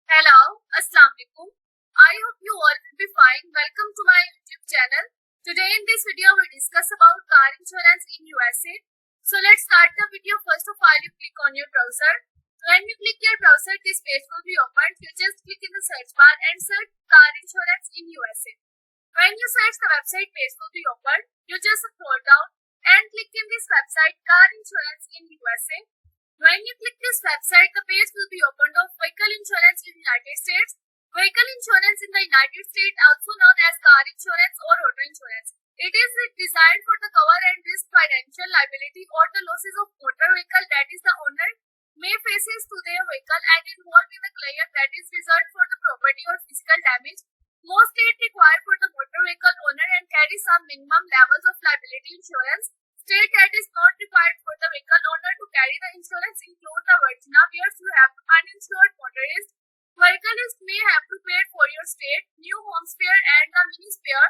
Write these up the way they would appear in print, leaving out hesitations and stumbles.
Hello, Assalamu alaikum. I hope you all will be fine. Welcome to my YouTube channel. Today in this video we discuss about car insurance in USA. So let's start the video. First of all, you click on your browser. When you click your browser, this page will be opened. You just click in the search bar and search car insurance in USA. When you search, the website page will be opened. You just scroll down and click in this website, car insurance in USA. When you click this website, the page will be opened of vehicle insurance in the United States. Vehicle insurance in the United States, also known as car insurance or auto insurance. It is designed for the cover and risk financial liability or the losses of motor vehicle that is the owner may faces to their vehicle and involved in the claim that is result for the property or physical damage. Most states require for the motor vehicle owner and carry some minimum levels of liability insurance. State that is not required for the vehicle owner to carry the insurance include the Virginia, where you have uninsured motorist. Vehicleists may have to pay for your state, new home spare and the mini spare,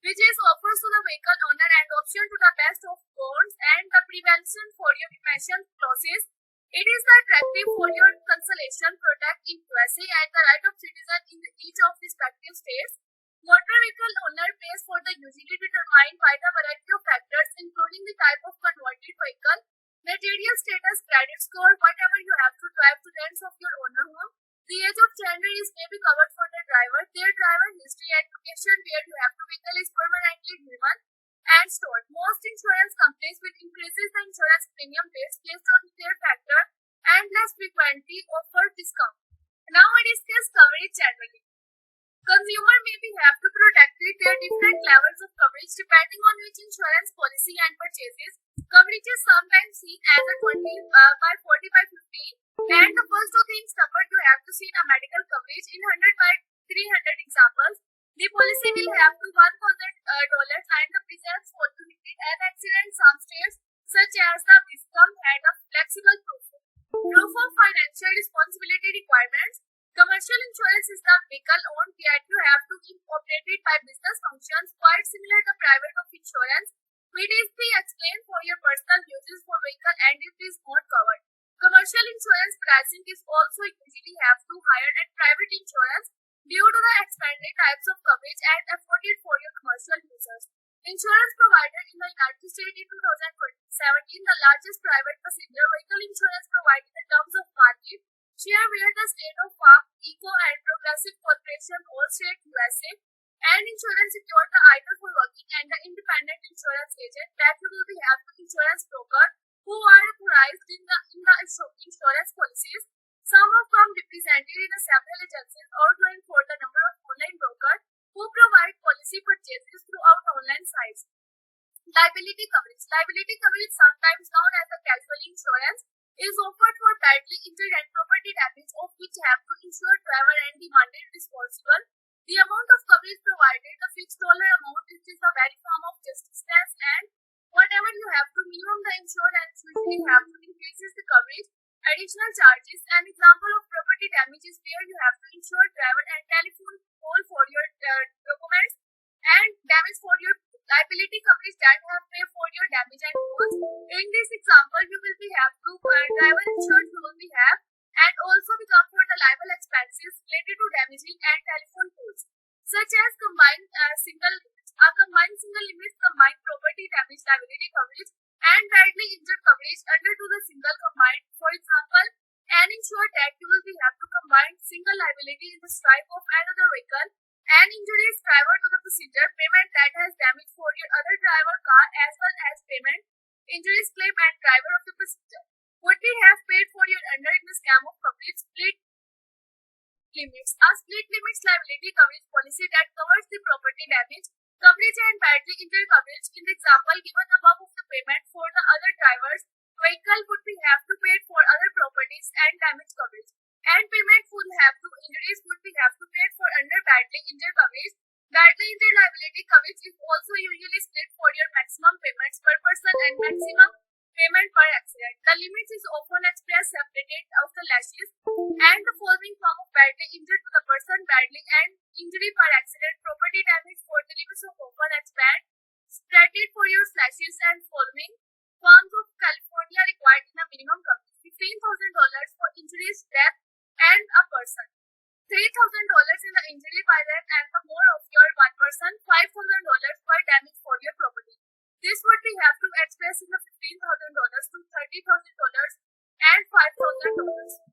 which is offers to the vehicle owner and option to the best of bonds and the prevention for your emission clauses. It is the attractive for your consolation product in USA and the right of citizen in each of respective states. Motor vehicle owner pays for the usually determined by the variety of factors including the type of converted vehicle, material status, credit score, whatever you have to drive to rents of your owner home. The age of gender is may be covered for the driver, their driver history and location where you have to vehicle is permanently driven and stored. Most insurance companies will increases the insurance premium rates based on their factor and less frequently offer discount. Now I discuss coverage generally. Consumer may be have to protect their different levels of coverage depending on which insurance policy and purchases. Coverage is sometimes seen as a 20 by 40 by 15, and the first two things covered you have to see a medical coverage in 100 by 300 examples. The policy will have to $1,000 and the presence for to an accident. Some states such as the Wisconsin had a flexible proof of financial responsibility requirements. Commercial insurance is the vehicle owned yet you have to be operated by business functions quite similar to private of insurance. It is be explained for your personal uses for vehicle and it is not covered. Commercial insurance pricing is also usually have to higher and private insurance due to the expanded types of coverage and afforded for your commercial users. Insurance provider in the United States in 2017, the largest private passenger vehicle insurance provider in terms of market share were the state of Farm, Geico and Progressive Corporation, Allstate USA, and insurance secured the either for working and the independent insurance agent that will be have to insurance broker who are authorized in the insurance policies. Some of them represented in the several agencies outgoing for the number of online brokers who provide policy purchases throughout online sites. Liability coverage. Liability coverage, sometimes known as the casualty insurance, is offered for badly injured and property damage of which have to insure driver and demanded responsible. The amount of coverage provided, the fixed dollar amount, which is the very form of justice, and whatever you have to minimum the insurance usually have to increases the coverage. Additional charges. An example of property damage is where you have to insure driver and telephone pole for your documents and damage for your liability coverage that have pay for your damage and cost. In this example, you will be have to driver insurance you will be have and also become for the liable expenses related to damaging and telephone poles, such as combined single limits. A combined single limits combined property damage liability coverage and badly injured coverage under to the single combined. For example, an insured that you will be have to combine single liability in the strike of another vehicle. An injury is driver to the passenger, payment that has damage for your other driver car as well as payment, injuries claim and driver of the passenger. Would we have paid for your under in the scam of coverage split limits? A split limits liability coverage policy that covers the property damage, coverage and badly injured coverage. In the example given above of the payment for the other driver's vehicle would be have to pay for other properties and damage coverage. And payment would have to injuries would be have to pay for under badly injured coverage. Badly injured liability coverage is also usually split for your maximum payments per person and maximum payment per accident. The limits is often expressed separated of the lashes and the following form of badly injured to the person badly and injury per accident. Property damage for the limits of often expand spreaded for your slashes and following forms of California required in a minimum coverage $15,000 for injuries, death and a person. $3,000 in the injury by death, and the more of your one person, $5,000 per damage for your property. This would be have to express in the $15,000 to $30,000 and $5,000.